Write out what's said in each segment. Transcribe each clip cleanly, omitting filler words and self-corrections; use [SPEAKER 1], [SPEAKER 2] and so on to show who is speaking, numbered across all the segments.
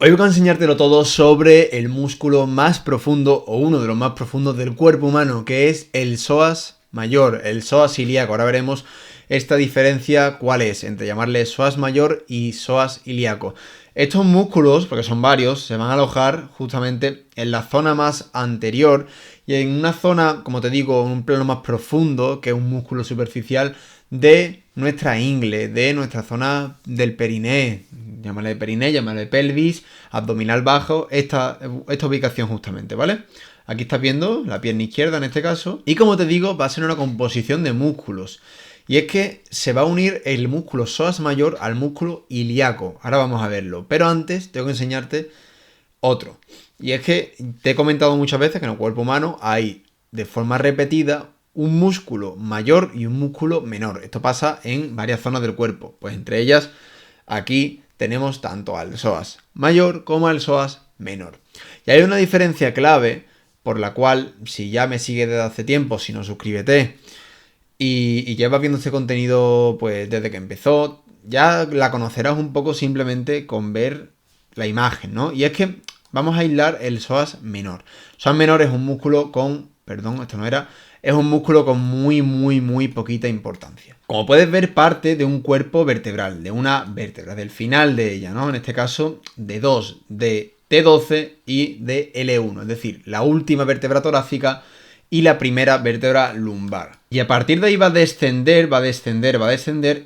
[SPEAKER 1] Hoy voy a enseñártelo todo sobre el músculo más profundo o uno de los más profundos del cuerpo humano, que es el psoas mayor, el psoas ilíaco. Ahora veremos esta diferencia cuál es entre llamarle psoas mayor y psoas ilíaco. Estos músculos, porque son varios, se van a alojar justamente en la zona más anterior y en una zona, como te digo, en un plano más profundo, que es un músculo superficial de nuestra ingle, de nuestra zona del periné, llámale pelvis, abdominal bajo, esta ubicación justamente, ¿vale? Aquí estás viendo la pierna izquierda en este caso, y como te digo, va a ser una composición de músculos. Y es que se va a unir el músculo psoas mayor al músculo ilíaco. Ahora vamos a verlo. Pero antes tengo que enseñarte otro. Y es que te he comentado muchas veces que en el cuerpo humano hay de forma repetida un músculo mayor y un músculo menor. Esto pasa en varias zonas del cuerpo. Pues entre ellas, aquí tenemos tanto al psoas mayor como al psoas menor. Y hay una diferencia clave por la cual, si ya me sigues desde hace tiempo, si no, suscríbete. Y llevas viendo este contenido pues desde que empezó, ya la conocerás un poco simplemente con ver la imagen, ¿no? Y es que vamos a aislar el psoas menor. Psoas menor es un músculo con, perdón, esto no era, es un músculo con muy poquita importancia. Como puedes ver, parte de un cuerpo vertebral, de una vértebra, del final de ella, ¿no? En este caso, de dos, de T12 y de L1, es decir, la última vértebra torácica y la primera vértebra lumbar. Y a partir de ahí va a descender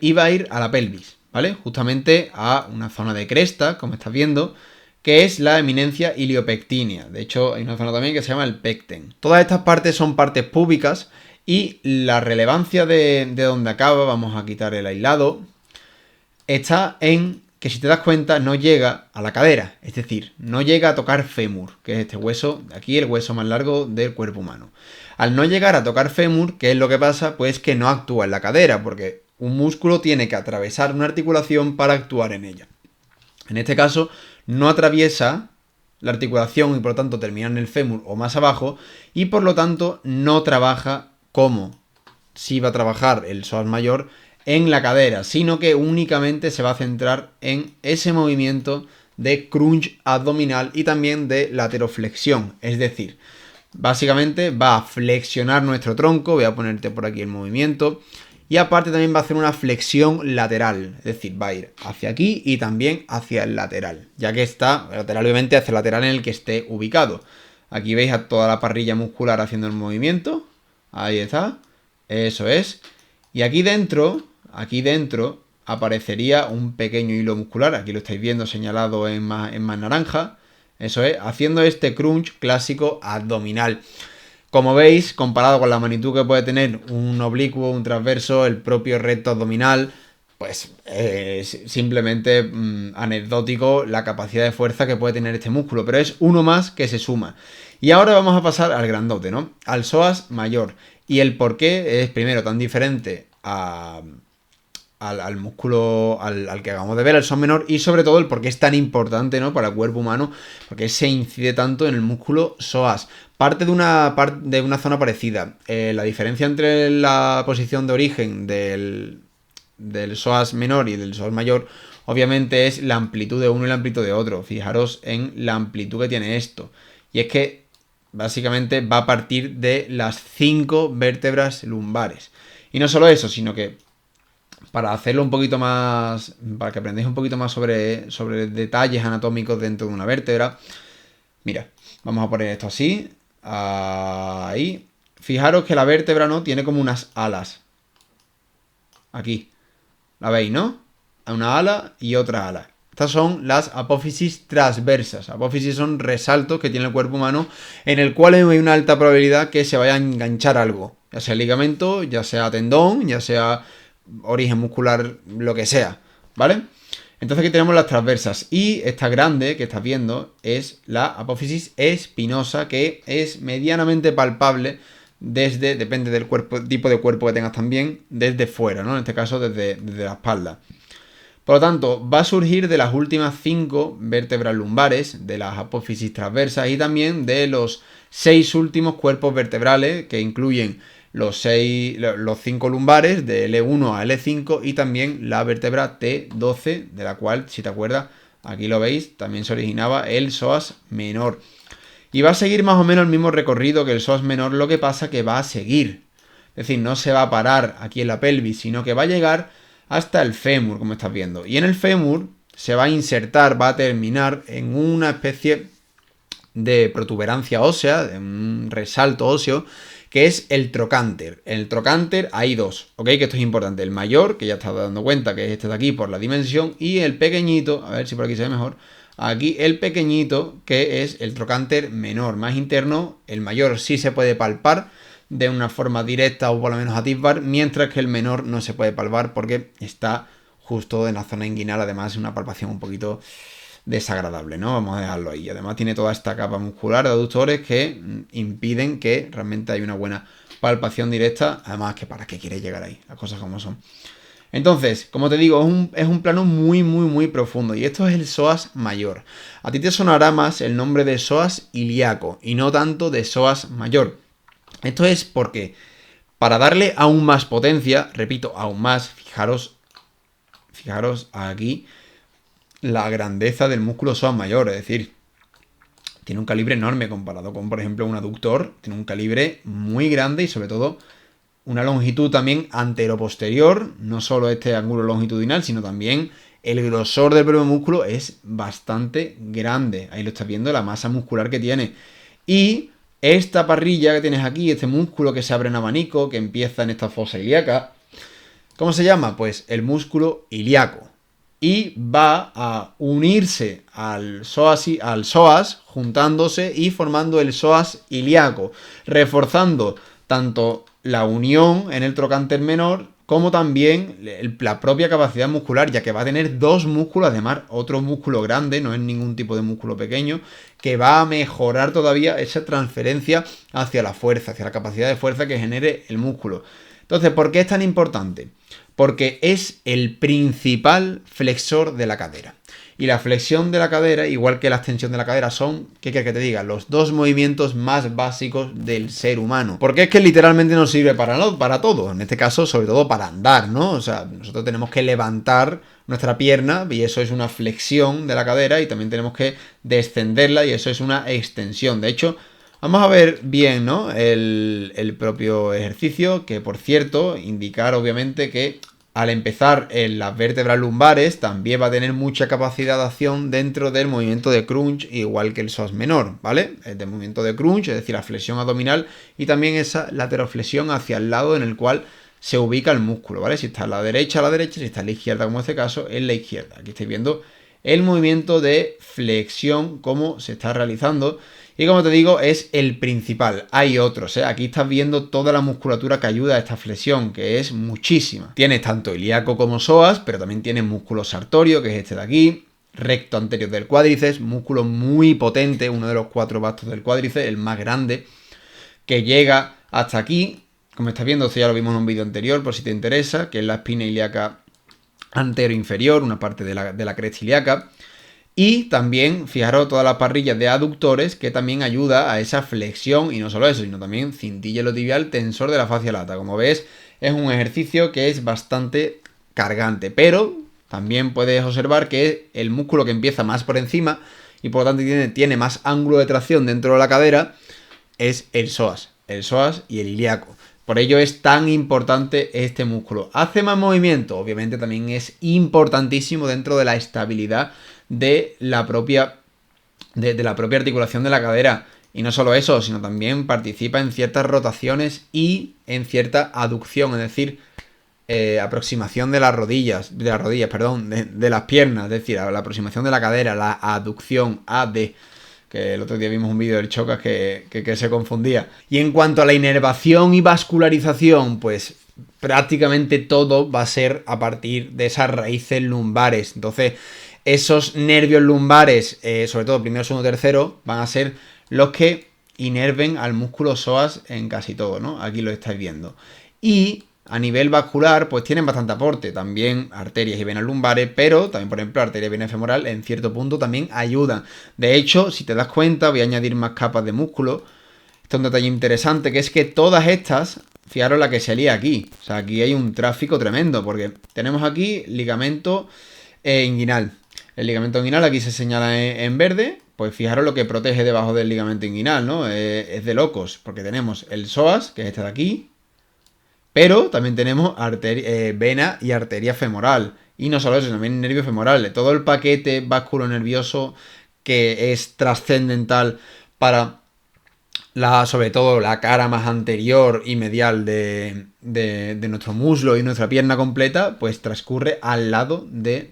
[SPEAKER 1] y va a ir a la pelvis, ¿vale? Justamente a una zona de cresta, como estás viendo, que es la eminencia iliopectínea. De hecho, hay una zona también que se llama el pecten. Todas estas partes son partes púbicas y la relevancia de donde acaba, vamos a quitar el aislado, está en que, si te das cuenta, no llega a la cadera, es decir, no llega a tocar fémur, que es este hueso de aquí, el hueso más largo del cuerpo humano. Al no llegar a tocar fémur, ¿qué es lo que pasa? Pues que no actúa en la cadera, porque un músculo tiene que atravesar una articulación para actuar en ella. En este caso, no atraviesa la articulación y por lo tanto termina en el fémur o más abajo, y por lo tanto no trabaja como si va a trabajar el psoas mayor en la cadera, sino que únicamente se va a centrar en ese movimiento de crunch abdominal y también de lateroflexión, es decir, básicamente va a flexionar nuestro tronco, voy a ponerte por aquí el movimiento, y aparte también va a hacer una flexión lateral, es decir, va a ir hacia aquí y también hacia el lateral, ya que está, el lateral obviamente hacia el lateral en el que esté ubicado. Aquí veis a toda la parrilla muscular haciendo el movimiento, ahí está, eso es, y aquí dentro aparecería un pequeño hilo muscular, aquí lo estáis viendo señalado en más naranja, eso es, haciendo este crunch clásico abdominal. Como veis, comparado con la magnitud que puede tener un oblicuo, un transverso, el propio recto abdominal, pues es simplemente anecdótico la capacidad de fuerza que puede tener este músculo, pero es uno más que se suma. Y ahora vamos a pasar al grandote, ¿no? Al psoas mayor. Y el por qué es primero tan diferente al músculo al que acabamos de ver, al psoas menor, y sobre todo el por qué es tan importante, ¿no?, para el cuerpo humano, porque se incide tanto en el músculo psoas. Parte de una zona parecida. La diferencia entre la posición de origen del psoas menor y del psoas mayor, obviamente, es la amplitud de uno y la amplitud de otro. Fijaros en la amplitud que tiene esto. Y es que básicamente va a partir de las 5 vértebras lumbares. Y no solo eso, sino que para hacerlo un poquito más, para que aprendáis un poquito más sobre detalles anatómicos dentro de una vértebra, mira, vamos a poner esto así, ahí. Fijaros que la vértebra, ¿no?, tiene como unas alas. Aquí, ¿la veis, no? Una ala y otra ala. Estas son las apófisis transversas. Apófisis son resaltos que tiene el cuerpo humano en el cual hay una alta probabilidad que se vaya a enganchar algo, ya sea ligamento, ya sea tendón, ya sea origen muscular, lo que sea, ¿vale? Entonces aquí tenemos las transversas y esta grande que estás viendo es la apófisis espinosa, que es medianamente palpable desde, depende del tipo de cuerpo que tengas también, desde fuera, ¿no? En este caso desde la espalda. Por lo tanto, va a surgir de las últimas 5 vértebras lumbares, de las apófisis transversas y también de los 6 últimos cuerpos vertebrales, que incluyen los 5 lumbares, de L1 a L5, y también la vértebra T12, de la cual, si te acuerdas, aquí lo veis, también se originaba el psoas menor. Y va a seguir más o menos el mismo recorrido que el psoas menor, lo que pasa que va a seguir. Es decir, no se va a parar aquí en la pelvis, sino que va a llegar hasta el fémur, como estás viendo. Y en el fémur se va a insertar, va a terminar en una especie de protuberancia ósea, de un resalto óseo, que es el trocánter. En el trocánter hay dos, ¿ok? Que esto es importante. El mayor, que ya estás dando cuenta que es este de aquí por la dimensión, y el pequeñito, a ver si por aquí se ve mejor, aquí el pequeñito, que es el trocánter menor, más interno. El mayor sí se puede palpar de una forma directa o por lo menos atisbar, mientras que el menor no se puede palpar porque está justo en la zona inguinal. Además es una palpación un poquito desagradable, ¿no? Vamos a dejarlo ahí. Además tiene toda esta capa muscular de aductores que impiden que realmente haya una buena palpación directa. Además, que para qué quiere llegar ahí, las cosas como son. Entonces, como te digo, es un plano muy profundo. Y esto es el psoas mayor. A ti te sonará más el nombre de psoas ilíaco y no tanto de psoas mayor. Esto es porque, para darle aún más potencia, repito, aún más, fijaros aquí la grandeza del músculo psoas mayor, es decir, tiene un calibre enorme comparado con, por ejemplo, un aductor, tiene un calibre muy grande y sobre todo una longitud también anteroposterior, no solo este ángulo longitudinal, sino también el grosor del propio músculo es bastante grande. Ahí lo estás viendo, la masa muscular que tiene. Y esta parrilla que tienes aquí, este músculo que se abre en abanico, que empieza en esta fosa ilíaca, ¿cómo se llama? Pues el músculo ilíaco. Y va a unirse al psoas, juntándose y formando el psoas ilíaco, reforzando tanto la unión en el trocánter menor como también la propia capacidad muscular, ya que va a tener dos músculos, además otro músculo grande, no es ningún tipo de músculo pequeño, que va a mejorar todavía esa transferencia hacia la fuerza, hacia la capacidad de fuerza que genere el músculo. Entonces, ¿por qué es tan importante? Porque es el principal flexor de la cadera. Y la flexión de la cadera, igual que la extensión de la cadera, son, ¿qué quieres que te diga? Los dos movimientos más básicos del ser humano. Porque es que literalmente nos sirve para todo. En este caso, sobre todo para andar, ¿no? O sea, nosotros tenemos que levantar nuestra pierna y eso es una flexión de la cadera, y también tenemos que descenderla y eso es una extensión. De hecho, vamos a ver bien, ¿no? El propio ejercicio, que por cierto, indicar obviamente que al empezar en las vértebras lumbares también va a tener mucha capacidad de acción dentro del movimiento de crunch, igual que el psoas menor, ¿vale? El de movimiento de crunch, es decir, la flexión abdominal y también esa lateroflexión hacia el lado en el cual se ubica el músculo, ¿vale? Si está a la derecha, si está a la izquierda, como en este caso, en la izquierda. Aquí estáis viendo el movimiento de flexión, cómo se está realizando. Y como te digo, es el principal. Hay otros, ¿eh? Aquí estás viendo toda la musculatura que ayuda a esta flexión, que es muchísima. Tienes tanto ilíaco como psoas, pero también tienes músculo sartorio, que es este de aquí, recto anterior del cuádriceps, músculo muy potente, uno de los 4 bastos del cuádriceps, el más grande, que llega hasta aquí. Como estás viendo, esto ya lo vimos en un vídeo anterior, por si te interesa, que es la espina ilíaca antero-inferior, una parte de la cresta ilíaca. Y también, fijaros, todas las parrillas de aductores, que también ayuda a esa flexión, y no solo eso, sino también cintilla tibial, tensor de la fascia lata. Como ves, es un ejercicio que es bastante cargante, pero también puedes observar que el músculo que empieza más por encima y por lo tanto tiene más ángulo de tracción dentro de la cadera es el psoas y el ilíaco. Por ello es tan importante este músculo. ¿Hace más movimiento? Obviamente también es importantísimo dentro de la estabilidad de la propia articulación de la cadera. Y no solo eso, sino también participa en ciertas rotaciones y en cierta aducción, es decir, aproximación de las rodillas, de las piernas, es decir, la aproximación de la cadera, la aducción, AD. Que el otro día vimos un vídeo del Chocas que se confundía. Y en cuanto a la inervación y vascularización, pues prácticamente todo va a ser a partir de esas raíces lumbares. Entonces, esos nervios lumbares, sobre todo primero, segundo, tercero, van a ser los que inerven al músculo psoas en casi todo, ¿no? Aquí lo estáis viendo. Y a nivel vascular, pues tienen bastante aporte, también arterias y venas lumbares, pero también, por ejemplo, arteria y vena femoral en cierto punto también ayudan. De hecho, si te das cuenta, voy a añadir más capas de músculo. Esto es un detalle interesante, que es que todas estas, fijaros la que se lía aquí. O sea, aquí hay un tráfico tremendo, porque tenemos aquí ligamento inguinal. El ligamento inguinal aquí se señala en verde. Pues fijaros lo que protege debajo del ligamento inguinal, ¿no? Es de locos, porque tenemos el psoas, que es este de aquí, pero también tenemos vena y arteria femoral. Y no solo eso, también nervio femoral. Todo el paquete vasculonervioso que es trascendental para sobre todo la cara más anterior y medial de nuestro muslo y nuestra pierna completa, pues transcurre al lado de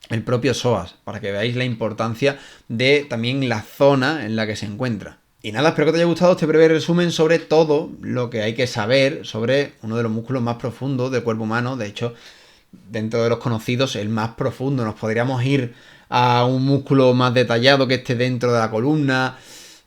[SPEAKER 1] el propio psoas, para que veáis la importancia de también la zona en la que se encuentra. Y nada, espero que te haya gustado este breve resumen sobre todo lo que hay que saber sobre uno de los músculos más profundos del cuerpo humano. De hecho, dentro de los conocidos, el más profundo. Nos podríamos ir a un músculo más detallado que esté dentro de la columna,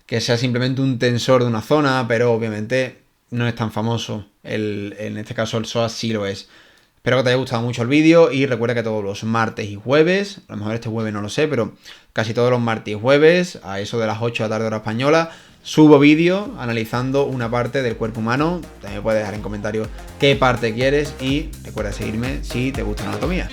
[SPEAKER 1] que sea simplemente un tensor de una zona, pero obviamente no es tan famoso. En este caso el psoas sí lo es. Espero que te haya gustado mucho el vídeo y recuerda que todos los martes y jueves, a lo mejor este jueves no lo sé, pero casi todos los martes y jueves, a eso de las 8 de la tarde hora española, subo vídeo analizando una parte del cuerpo humano. También puedes dejar en comentarios qué parte quieres y recuerda seguirme si te gusta la anatomía.